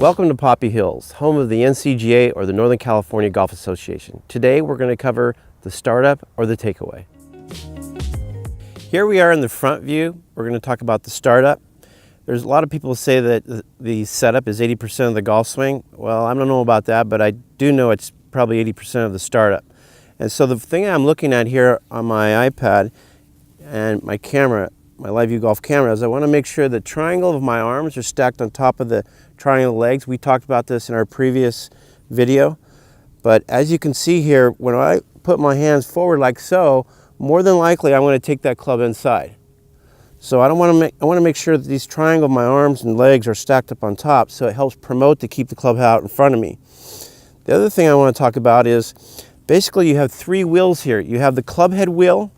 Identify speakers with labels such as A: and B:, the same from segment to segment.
A: Welcome to Poppy Hills, home of the NCGA or the Northern California Golf Association. Today we're going to cover the startup or the takeaway. Here we are in the front view. We're going to talk about the startup. There's a lot of people who say that the setup is 80% of the golf swing. Well, I don't know about that, but I do know it's probably 80% of the startup. And so the thing I'm looking at here on my iPad and my camera, my LiveViewGolf camera, is I want to make sure the triangle of my arms are stacked on top of the triangle legs. We talked about this in our previous video. But as you can see here, when I put my hands forward like so, more than likely I'm going to take that club inside. So I want to make sure that these triangle of my arms and legs are stacked up on top, so it helps promote to keep the club out in front of me. The other thing I want to talk about is basically you have three wheels here. You have the club head wheel,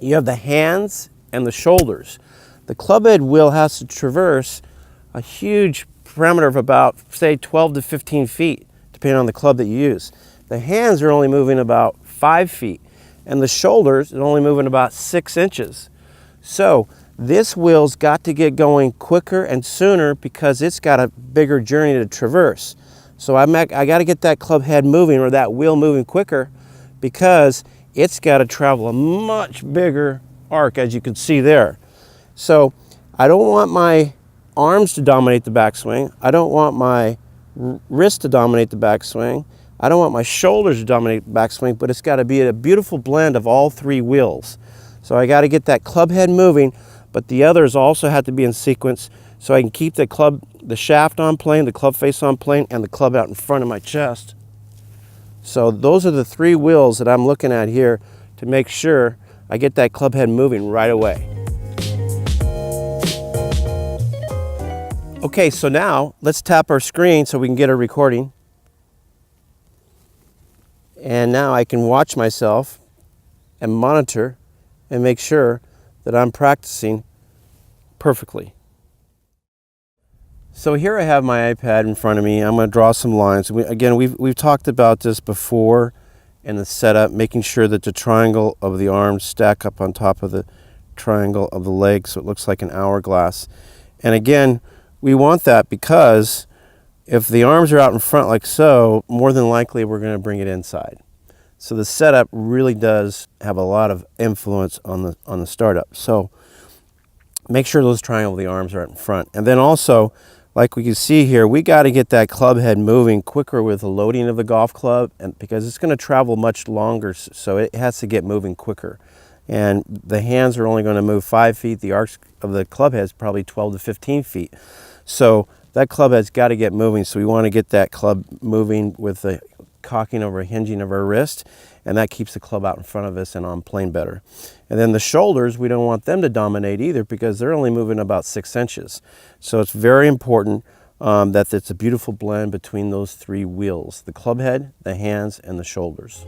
A: you have the hands, and the shoulders. The club head wheel has to traverse a huge parameter of about, say, 12 to 15 feet, depending on the club that you use. The hands are only moving about 5 feet, and the shoulders are only moving about 6 inches. So this wheel's got to get going quicker and sooner because it's got a bigger journey to traverse. So I got to get that club head moving, or that wheel moving quicker, because it's got to travel a much bigger arc, as you can see there. So I don't want my arms to dominate the backswing. I don't want my wrist to dominate the backswing. I don't want my shoulders to dominate the backswing, but it's got to be a beautiful blend of all three wheels. So I got to get that club head moving, but the others also have to be in sequence so I can keep the shaft on plane, the club face on plane, and the club out in front of my chest. So those are the three wheels that I'm looking at here to make sure I get that club head moving right away. Okay, so now let's tap our screen so we can get a recording. And now I can watch myself and monitor and make sure that I'm practicing perfectly. So here I have my iPad in front of me. I'm going to draw some lines. Again, we've talked about this before in the setup, making sure that the triangle of the arms stack up on top of the triangle of the legs so it looks like an hourglass. And again, we want that because if the arms are out in front like so, more than likely we're going to bring it inside. So the setup really does have a lot of influence on the startup. So make sure those triangle of the arms are out in front. And then also, like we can see here, we got to get that club head moving quicker with the loading of the golf club, and because it's going to travel much longer, so it has to get moving quicker. And the hands are only going to move 5 feet. The arc of the club head is probably 12 to 15 feet. So that club head's got to get moving. So we want to get that club moving with the cocking over hinging of our wrist, and that keeps the club out in front of us and on plane better. And then the shoulders, we don't want them to dominate either because they're only moving about 6 inches. So it's very important that it's a beautiful blend between those three wheels: the club head, the hands, and the shoulders.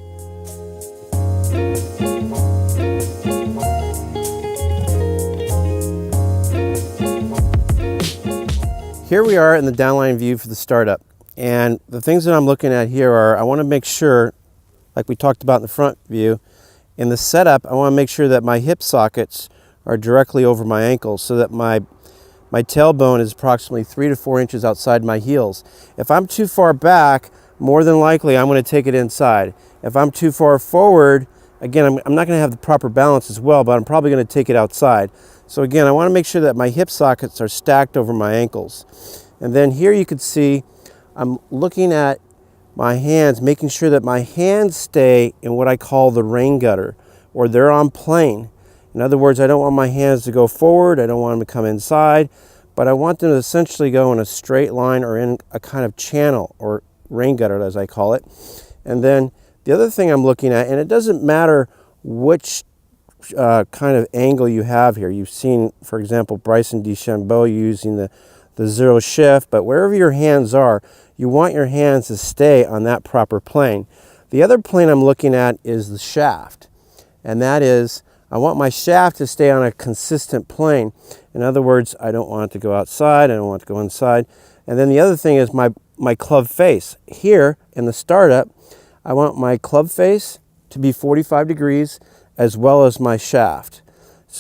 A: Here we are in the downline view for the startup. And the things that I'm looking at here are, I want to make sure, like we talked about in the front view, in the setup, I want to make sure that my hip sockets are directly over my ankles so that my tailbone is approximately 3 to 4 inches outside my heels. If I'm too far back, more than likely I'm going to take it inside. If I'm too far forward, again, I'm not going to have the proper balance as well, but I'm probably going to take it outside. So again, I want to make sure that my hip sockets are stacked over my ankles. And then here you can see I'm looking at my hands, making sure that my hands stay in what I call the rain gutter, or they're on plane. In other words, I don't want my hands to go forward, I don't want them to come inside, but I want them to essentially go in a straight line or in a kind of channel, or rain gutter as I call it. And then the other thing I'm looking at, and it doesn't matter which kind of angle you have here. You've seen, for example, Bryson DeChambeau using the zero shift, but wherever your hands are, you want your hands to stay on that proper plane. The other plane I'm looking at is the shaft, and that is, I want my shaft to stay on a consistent plane. In other words, I don't want it to go outside, I don't want it to go inside. And then the other thing is my club face. Here in the startup, I want my club face to be 45 degrees as well as my shaft.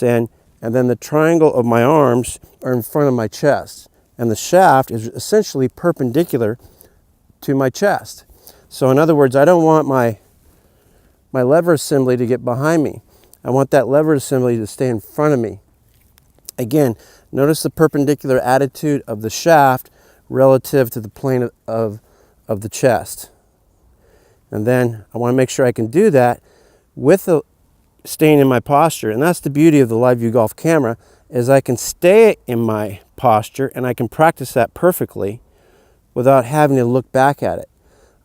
A: And then the triangle of my arms are in front of my chest. and the shaft is essentially perpendicular to my chest. So in other words, I don't want my lever assembly to get behind me. I want that lever assembly to stay in front of me. Again, notice the perpendicular attitude of the shaft relative to the plane of the chest. And then I want to make sure I can do that with staying in my posture. And that's the beauty of the LiveViewGolf camera, is I can stay in my posture and I can practice that perfectly without having to look back at it.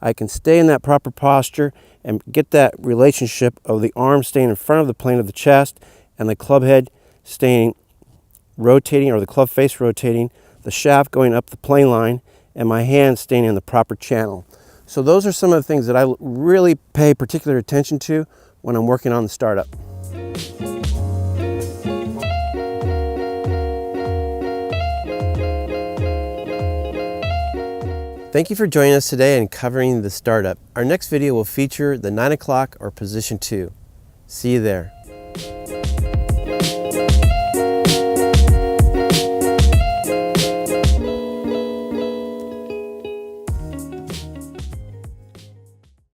A: I can stay in that proper posture and get that relationship of the arm staying in front of the plane of the chest and the club head staying rotating, or the club face rotating, the shaft going up the plane line, and my hand staying in the proper channel. So those are some of the things that I really pay particular attention to when I'm working on the startup. Thank you for joining us today and covering the startup. Our next video will feature the 9 o'clock or position 2. See you there.